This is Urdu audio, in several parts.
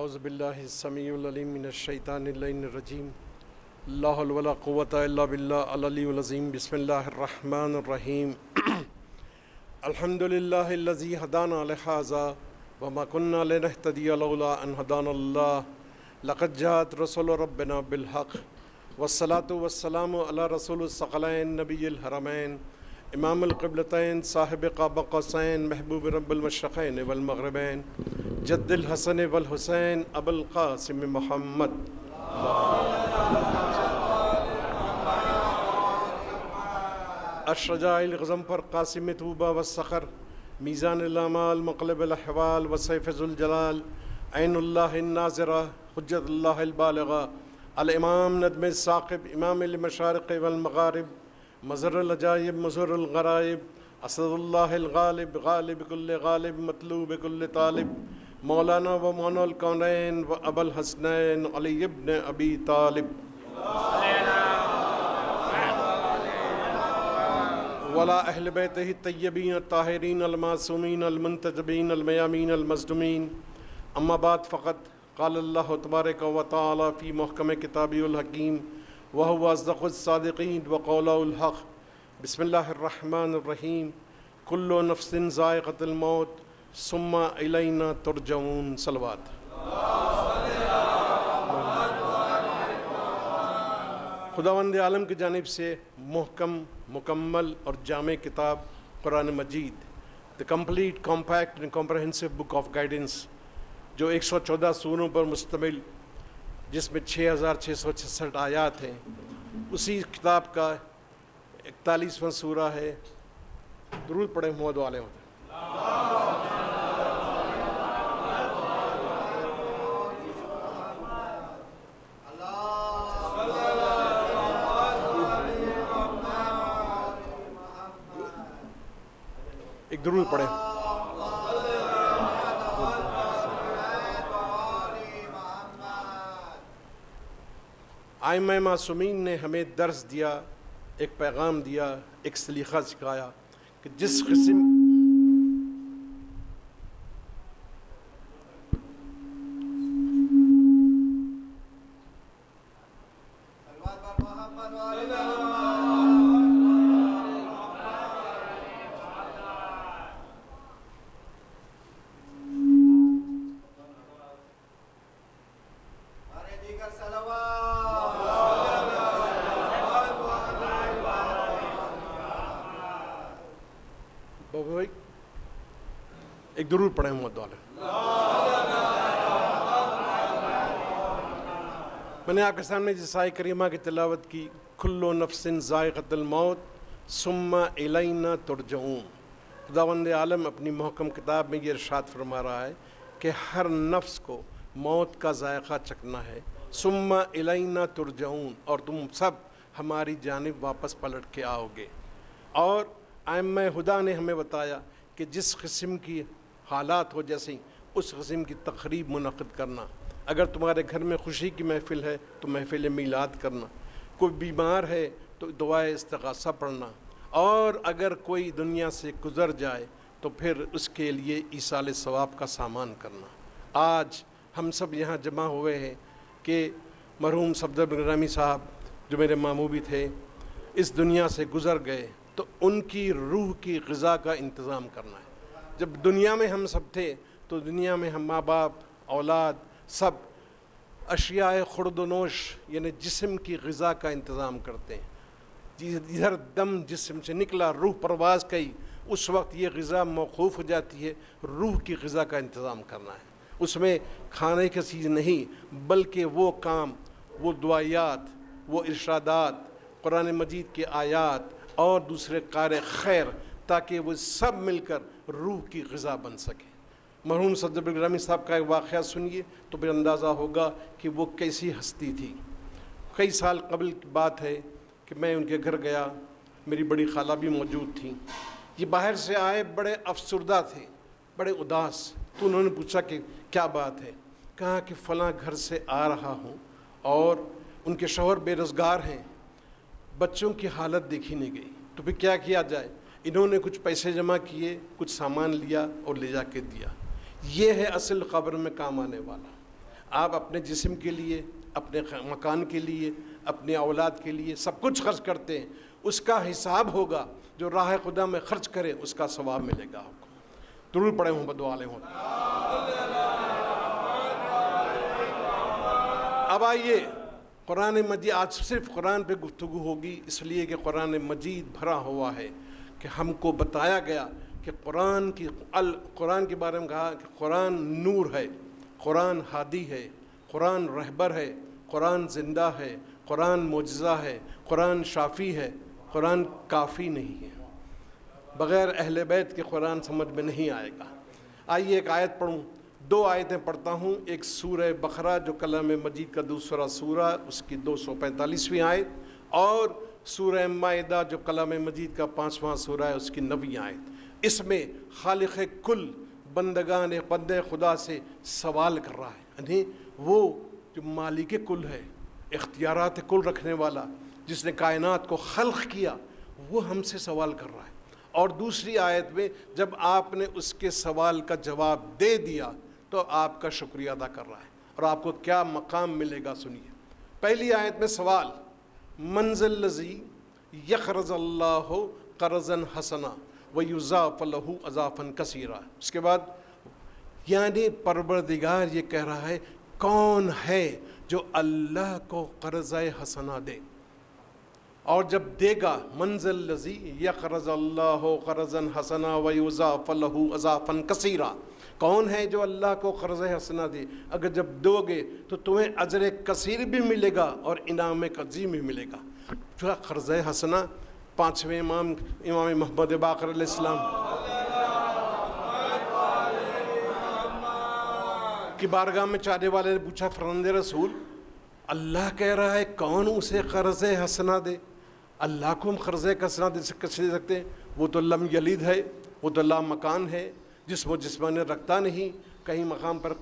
اعوذ باللہ السمیع العلیم من الشیطان اللعین الرجیم لا حول ولا قوة الا باللہ العلی العظیم بسم اللہ الرحمن الرحیم الحمد للہ الذی ہدانا لہذا وما كنا لنہتدی لولا ان ہدانا اللہ لقد جاءت رسول ربنا بالحق والصلاة والسلام علی رسول الثقلین نبی الحرمین امام القبلتین صاحب قاب قوسین محبوب رب المشرقین والمغربین جد الحسن والحسین ابو القاسم محمد الشجاع الغضنفر قاسم طوبہ والصخر میزان الاعمال مقلب الاحوال وسیف ذو الجلال عین اللہ الناظرہ حجت اللہ البالغہ الامام ندم الثاقب امام المشارق والمغارب مظہر العجائب مظہر الغرائب اسد اللہ الغالب غالب کل غالب مطلوب کل طالب مولانا و مولانا الکونین و ابو الحسنین علی ابن ابی طالب ولا اہل بیتہ الطیبین الطاہرین المعصومین المنتجبین المیامین المصدومین اما بعد فقط قال اللہ تبارک و تعالی فی محکم کتابہ الحکیم وهو اصدق الصادقین وقول الحق بسم اللہ الرحمن الرحیم کل نفس ذائقۃ الموت ثم الینا ترجعون صلوات خداوند عالم کی جانب سے محکم مکمل اور جامع کتاب Quran Majeed the complete compact and comprehensive book of guidance جو 114 سوروں پر مشتمل جس میں 6666 آیات ہیں، اسی کتاب کا 41واں سورہ ہے۔ درود پڑھیں محمد والے ہوتے ایک درود پڑھیں۔ ائمہ معصومین نے ہمیں درس دیا، ایک پیغام دیا، ایک سلیقہ سکھایا کہ جس قسم ایک درود پڑھیں محمد والے۔ میں نے آپ کے سامنے جس آیت کریمہ کی تلاوت کی، کل نفس ذائقۃ الموت ثم الینا ترجعون، خداوند عالم اپنی محکم کتاب میں یہ ارشاد فرما رہا ہے کہ ہر نفس کو موت کا ذائقہ چکھنا ہے، ثم الینا ترجعون، اور تم سب ہماری جانب واپس پلٹ کے آؤ گے۔ اور ائمہ ہدیٰ نے ہمیں بتایا کہ جس قسم کی حالات ہو، جیسے اس قسم کی تقریب منعقد کرنا، اگر تمہارے گھر میں خوشی کی محفل ہے تو محفل میلاد کرنا، کوئی بیمار ہے تو دعائے استغاثہ پڑھنا، اور اگر کوئی دنیا سے گزر جائے تو پھر اس کے لیے ایصال ثواب کا سامان کرنا۔ آج ہم سب یہاں جمع ہوئے ہیں کہ مرحوم صفدر بن گرامی صاحب جو میرے ماموں بھی تھے اس دنیا سے گزر گئے، تو ان کی روح کی غذا کا انتظام کرنا ہے۔ جب دنیا میں ہم سب تھے تو دنیا میں ہم ماں باپ، اولاد، سب اشیاء خورد و نوش یعنی جسم کی غذا کا انتظام کرتے ہیں۔ ادھر دم جسم سے نکلا، روح پرواز کی، اس وقت یہ غذا موقوف ہو جاتی ہے۔ روح کی غذا کا انتظام کرنا ہے، اس میں کھانے کی چیز نہیں بلکہ وہ کام، وہ دعائیات، وہ ارشادات، قرآن مجید کی آیات اور دوسرے کار خیر، تاکہ وہ سب مل کر روح کی غذا بن سکے۔ مرحوم صفدر بن گرامی صاحب کا ایک واقعہ سنیے تو پھر اندازہ ہوگا کہ وہ کیسی ہستی تھی۔ کئی سال قبل کی بات ہے کہ میں ان کے گھر گیا، میری بڑی خالہ بھی موجود تھیں۔ یہ باہر سے آئے، بڑے افسردہ تھے، بڑے اداس۔ تو انہوں نے پوچھا کہ کیا بات ہے؟ کہا کہ فلاں گھر سے آ رہا ہوں اور ان کے شوہر بے روزگار ہیں، بچوں کی حالت دیکھی نہیں گئی، تو پھر کیا کیا جائے؟ انہوں نے کچھ پیسے جمع کیے، کچھ سامان لیا اور لے جا کے دیا۔ یہ ہے اصل قبر میں کام آنے والا۔ آپ اپنے جسم کے لیے، اپنے مکان کے لیے، اپنے اولاد کے لیے سب کچھ خرچ کرتے ہیں، اس کا حساب ہوگا. جو راہ خدا میں خرچ کرے اس کا ثواب ملے گا آپ کو. درود پڑھے ہوں، بدعا علیہ ہوں. اب آئیے قرآن مجید، آج صرف قرآن پہ گفتگو ہوگی، اس لیے کہ قرآن مجید بھرا ہوا ہے کہ ہم کو بتایا گیا کہ قرآن کے بارے میں کہا کہ قرآن نور ہے، قرآن ہادی ہے، قرآن رہبر ہے، قرآن زندہ ہے، قرآن معجزہ ہے، قرآن شافی ہے، قرآن کافی نہیں ہے. بغیر اہل بیت کے قرآن سمجھ میں نہیں آئے گا. آئیے ایک آیت پڑھوں، 2 آیتیں پڑھتا ہوں. ایک سورہ بقرہ جو کلام مجید کا دوسرا سورہ، اس کی 245ویں آیت، اور سورہ مائدہ جو کلام مجید کا 5واں سورہ ہے، اس کی 9ویں آیت. اس میں خالق کل بندگان بندے خدا سے سوال کر رہا ہے، یعنی وہ جو مالک کل ہے، اختیارات کل رکھنے والا، جس نے کائنات کو خلق کیا، وہ ہم سے سوال کر رہا ہے. اور دوسری آیت میں جب آپ نے اس کے سوال کا جواب دے دیا تو آپ کا شکریہ ادا کر رہا ہے، اور آپ کو کیا مقام ملے گا سنیے. پہلی آیت میں سوال، من ذا الذی یقرض اللہ قرضا حسنا ویضاعف لہ اضعافا کثیرا. اس کے بعد یعنی پروردگار یہ کہہ رہا ہے کون ہے جو اللہ کو قرض حسنا دے، اور جب دے گا من ذا الذی یقرض اللہ قرضا حسنا ویضاعف لہ اضعافا کثیرا، کون ہے جو اللہ کو قرض حسنا دے، اگر جب دو گے تو تمہیں اجر کثیر بھی ملے گا اور انعام عظیم بھی ملے گا. جو قرض حسنا 5ویں امام محمد باقر علیہ السلام کی بارگاہ میں چاہنے والے نے پوچھا، فرزند رسول، اللہ کہہ رہا ہے کون اسے قرض حسنا دے، اللہ کو ہم قرض حسنا دے سکتے ہیں؟ وہ تو لم یلد ہے، وہ تو لا مکان ہے، جسم و جسمانی رکھتا نہیں، کہیں مقام پر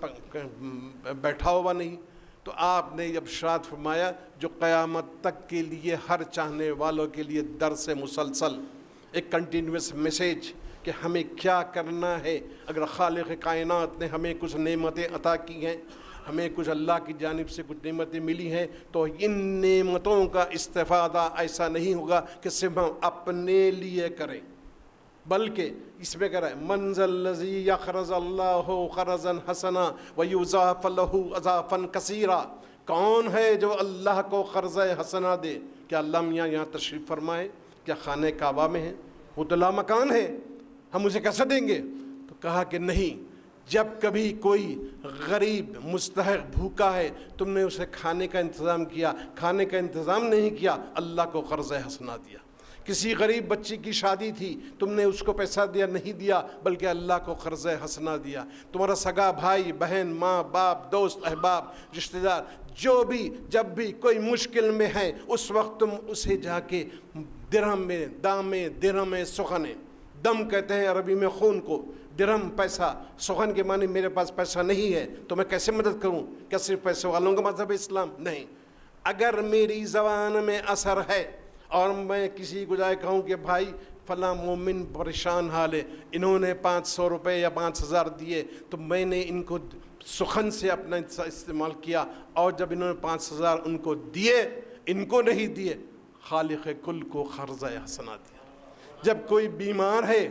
بیٹھا ہوا نہیں. تو آپ نے جب ارشاد فرمایا جو قیامت تک کے لیے ہر چاہنے والوں کے لیے درس مسلسل، ایک کنٹینیوس میسیج کہ ہمیں کیا کرنا ہے. اگر خالق کائنات نے ہمیں کچھ نعمتیں عطا کی ہیں، ہمیں کچھ اللہ کی جانب سے کچھ نعمتیں ملی ہیں، تو ان نعمتوں کا استفادہ ایسا نہیں ہوگا کہ صرف ہم اپنے لیے کریں، بلکہ اس میں کہہ رہا ہے من ذا الذی یقرض اللہ قرضا حسنا ویضاعف لہ اضعافا کثیرا، کون ہے جو اللہ کو قرض حسنا دے. کیا اللہ میاں یہاں تشریف فرمائے؟ کیا خانہ کعبہ میں ہے؟ وہ تو لامکان ہے، ہم اسے کیسے دیں گے؟ تو کہا کہ نہیں، جب کبھی کوئی غریب مستحق بھوکا ہے، تم نے اسے کھانے کا انتظام کیا، کھانے کا انتظام نہیں کیا، اللہ کو قرض حسنا دیا. کسی غریب بچی کی شادی تھی، تم نے اس کو پیسہ دیا نہیں دیا، بلکہ اللہ کو قرض حسنا دیا. تمہارا سگا بھائی بہن ماں باپ دوست احباب رشتہ دار جو بھی جب بھی کوئی مشکل میں ہے، اس وقت تم اسے جا کے درہم میں دامے درہم میں سخنے، دم کہتے ہیں عربی میں خون کو، درہم پیسہ، سخن کے معنی میرے پاس پیسہ نہیں ہے تو میں کیسے مدد کروں؟ کیا صرف پیسے والوں کا مذہب اسلام؟ نہیں. اگر میری زبان میں اثر ہے اور میں کسی کو جائے کہوں کہ بھائی فلاں مومن پریشان حال ہے، انہوں نے 500 روپے یا 5000 دیے، تو میں نے ان کو سخن سے اپنا استعمال کیا، اور جب انہوں نے 5000 ان کو دیے، ان کو نہیں دیے، خالق کل کو قرض حسنا دیا. جب کوئی بیمار ہے،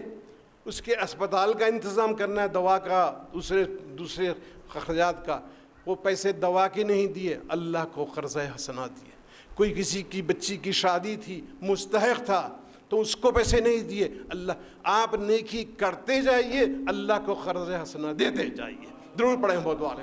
اس کے اسپتال کا انتظام کرنا ہے، دوا کا، دوسرے اخراجات کا، وہ پیسے دوا کے نہیں دیے، اللہ کو قرض حسنا دیے. کوئی کسی کی بچی کی شادی تھی، مستحق تھا، تو اس کو پیسے نہیں دیے، اللہ. آپ نیکی کرتے جائیے، اللہ کو قرض حسنا دیتے جائیے. درود پڑھیں بہت والے.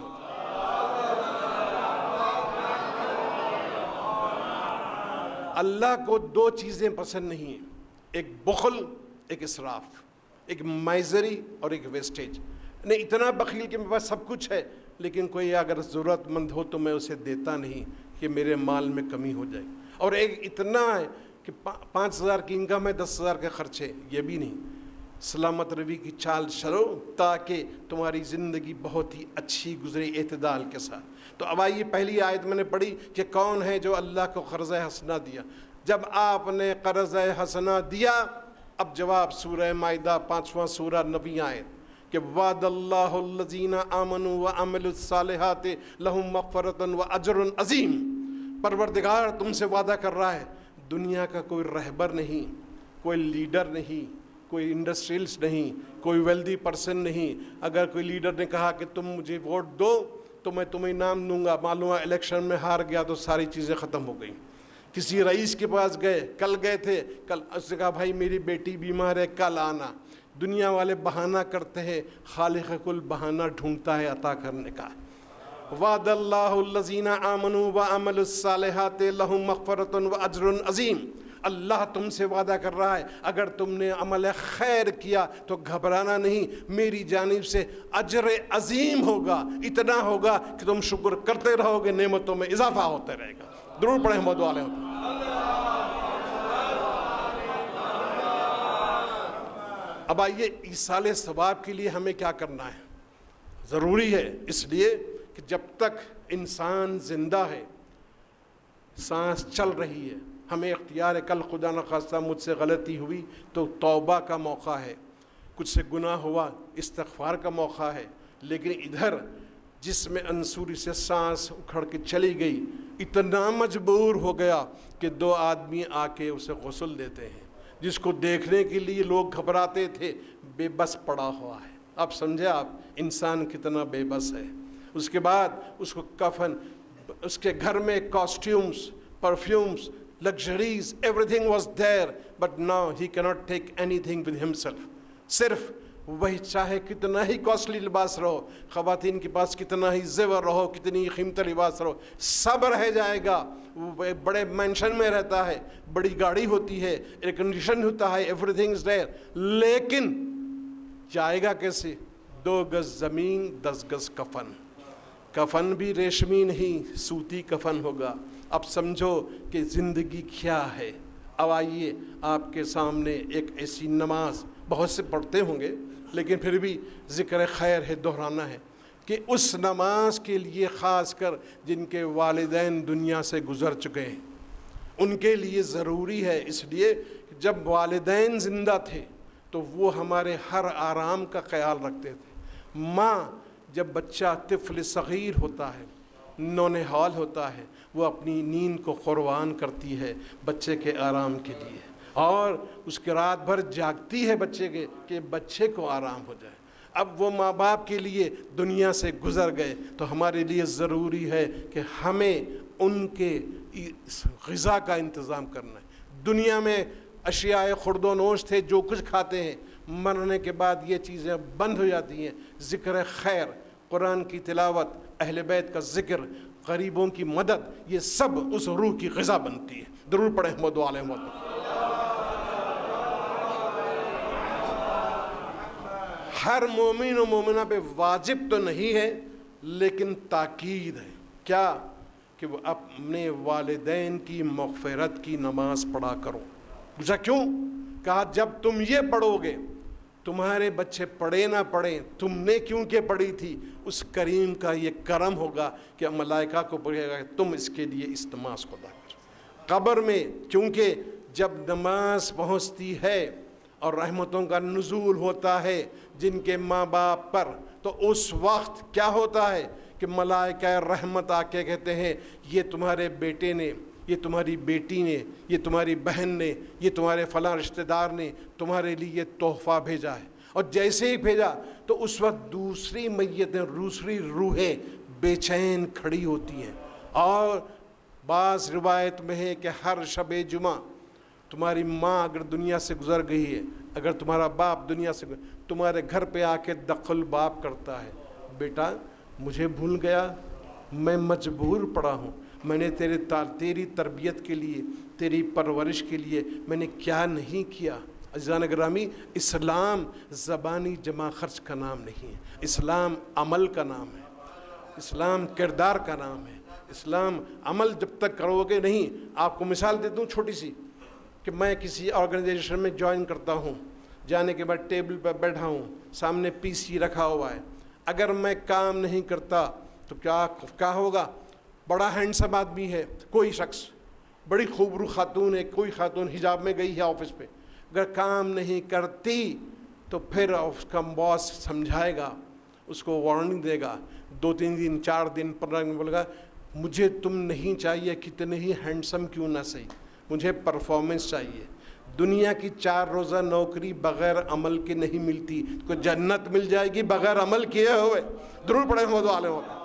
اللہ کو 2 چیزیں پسند نہیں ہیں، ایک بخل، ایک اسراف، ایک مائزری اور ایک ویسٹیج. نہیں اتنا بخیل کہ میرے پاس سب کچھ ہے، لیکن کوئی اگر ضرورت مند ہو تو میں اسے دیتا نہیں کہ میرے مال میں کمی ہو جائے. اور ایک اتنا ہے کہ 5000 کی انکم ہے، 10000 کے خرچے، یہ بھی نہیں. سلامت روی کی چال چلو تاکہ تمہاری زندگی بہت ہی اچھی گزرے اعتدال کے ساتھ. تو اب آئیے پہلی آیت میں نے پڑھی کہ کون ہے جو اللہ کو قرض حسنا دیا. جب آپ نے قرض حسنا دیا، اب جواب سورہ مائدہ 5واں سورہ 9ویں آیت کہ وعد اللہ الذین آمنوا وعملوا الصالحات لہم مغفرۃ واجر عظیم، پروردگار تم سے وعدہ کر رہا ہے، دنیا کا کوئی رہبر نہیں، کوئی لیڈر نہیں، کوئی انڈسٹریلسٹ نہیں، کوئی ویلدی پرسن نہیں، اگر کوئی لیڈر نے کہا کہ تم مجھے ووٹ دو تو میں تمہیں انعام دوں گا، معلوم ہے الیکشن میں ہار گیا تو ساری چیزیں ختم ہو گئیں۔ کسی رئیس کے پاس گئے، کل گئے تھے، کل اس نے کہا بھائی میری بیٹی بیمار ہے کل آنا، دنیا والے بہانہ کرتے ہیں، خالق کل بہانہ ڈھونڈتا ہے عطا کرنے کا۔ وعد اللہ الذین آمنوا وعملوا الصالحات لہم مغفرۃ واجر عظیم، اللہ تم سے وعدہ کر رہا ہے اگر تم نے عمل خیر کیا تو گھبرانا نہیں، میری جانب سے اجر عظیم ہوگا، اتنا ہوگا کہ تم شکر کرتے رہو گے، نعمتوں میں اضافہ ہوتے رہے گا۔ درود پڑھیں محمد والے ہوں۔ اب آئیے ایصال ثواب کے لیے ہمیں کیا کرنا ہے؟ ضروری ہے اس لیے کہ جب تک انسان زندہ ہے، سانس چل رہی ہے، ہمیں اختیار ہے، کل خدا نخواستہ مجھ سے غلطی ہوئی تو توبہ کا موقع ہے، کچھ سے گناہ ہوا استغفار کا موقع ہے، لیکن ادھر جس میں انصوری سے سانس اکھڑ کے چلی گئی، اتنا مجبور ہو گیا کہ 2 آدمی آ کے اسے غسل دیتے ہیں، جس کو دیکھنے کے لیے لوگ گھبراتے تھے، بے بس پڑا ہوا ہے۔ اب سمجھے آپ انسان کتنا بے بس ہے۔ اس کے بعد اس کو کفن، اس کے گھر میں کاسٹیومز، perfumes, luxuries, everything was there, but now he cannot take anything with himself. صرف وہی چاہے کتنا ہی کاسٹلی لباس رہو، خواتین کے پاس کتنا ہی زیور رہو، کتنی ہی قیمتی لباس رہو، سب رہ جائے گا۔ وہ بڑے مینشن میں رہتا ہے، بڑی گاڑی ہوتی ہے، ایئر کنڈیشن ہوتا ہے، ایوری تھنگ از دیر، لیکن جائے گا کیسے؟ 2 گز زمین 10 گز کفن، کفن بھی ریشمی نہیں سوتی کفن ہوگا۔ اب سمجھو کہ زندگی کیا ہے۔ اب آئیے آپ کے سامنے ایک ایسی نماز، بہت سے پڑھتے ہوں گے لیکن پھر بھی ذکر خیر ہے، دہرانا ہے کہ اس نماز کے لیے خاص کر جن کے والدین دنیا سے گزر چکے ہیں ان کے لیے ضروری ہے، اس لیے جب والدین زندہ تھے تو وہ ہمارے ہر آرام کا خیال رکھتے تھے۔ ماں جب بچہ طفل صغیر ہوتا ہے، نونہال ہوتا ہے، وہ اپنی نیند کو قربان کرتی ہے بچے کے آرام کے لیے، اور اس کے رات بھر جاگتی ہے بچے کے کہ بچے کو آرام ہو جائے۔ اب وہ ماں باپ کے لیے دنیا سے گزر گئے تو ہمارے لیے ضروری ہے کہ ہمیں ان کے غذا کا انتظام کرنا ہے۔ دنیا میں اشیاء خورد و نوش تھے، جو کچھ کھاتے ہیں، مرنے کے بعد یہ چیزیں بند ہو جاتی ہیں۔ ذکر خیر، قرآن کی تلاوت، اہل بیت کا ذکر، غریبوں کی مدد، یہ سب اس روح کی غذا بنتی ہے۔ درود پڑھیں محمد علیہ محمد۔ ہر مومن و مومنہ پہ واجب تو نہیں ہے لیکن تاکید ہے، کیا؟ کہ وہ اپنے والدین کی مغفرت کی نماز پڑھا کرو۔ پوچھا کیوں؟ کہا جب تم یہ پڑھو گے، تمہارے بچے پڑھے نہ پڑھیں، تم نے کیونکہ پڑھی تھی، اس کریم کا یہ کرم ہوگا کہ ملائکہ کو پڑھے گا کہ تم اس کے لیے اس نماز کو ادا کرو۔ قبر میں چونکہ جب نماز پہنچتی ہے اور رحمتوں کا نزول ہوتا ہے جن کے ماں باپ پر، تو اس وقت کیا ہوتا ہے کہ ملائکہ رحمت آ کے کہتے ہیں یہ تمہارے بیٹے نے، یہ تمہاری بیٹی نے، یہ تمہاری بہن نے، یہ تمہارے فلاں رشتہ دار نے تمہارے لیے تحفہ بھیجا ہے۔ اور جیسے ہی بھیجا تو اس وقت دوسری میتیں، دوسری روحیں بے چین کھڑی ہوتی ہیں۔ اور بعض روایت میں ہے کہ ہر شب جمعہ تمہاری ماں اگر دنیا سے گزر گئی ہے، اگر تمہارا باپ دنیا سے تمہارے گھر پہ آ کے دخل باپ کرتا ہے، بیٹا مجھے بھول گیا، میں مجبور پڑا ہوں، میں نے تیری تربیت کے لیے، تیری پرورش کے لیے میں نے کیا نہیں کیا۔ عزیزان گرامی، اسلام زبانی جمع خرچ کا نام نہیں ہے، اسلام عمل کا نام ہے، اسلام کردار کا نام ہے۔ اسلام عمل جب تک کرو گے نہیں۔ آپ کو مثال دیتا ہوں چھوٹی سی، کہ میں کسی آرگنائزیشن میں جوائن کرتا ہوں، جانے کے بعد ٹیبل پر بیٹھا ہوں، سامنے پی سی رکھا ہوا ہے، اگر میں کام نہیں کرتا تو کیا ہوگا؟ بڑا ہینڈسم آدمی ہے کوئی شخص، بڑی خوبصورت خاتون ہے کوئی خاتون، حجاب میں گئی ہے آفس پہ، اگر کام نہیں کرتی تو پھر اس کا باس سمجھائے گا، اس کو وارننگ دے گا، 2-3 دن 4 دن 15 دن بولے گا مجھے تم نہیں چاہیے کتنے ہی ہینڈسم کیوں نہ صحیح، مجھے پرفارمنس چاہیے۔ دنیا کی 4 روزہ نوکری بغیر عمل کے نہیں ملتی، کو جنت مل جائے گی بغیر عمل کیے ہوئے۔ درود پڑھیں محمد علیہ وسلم۔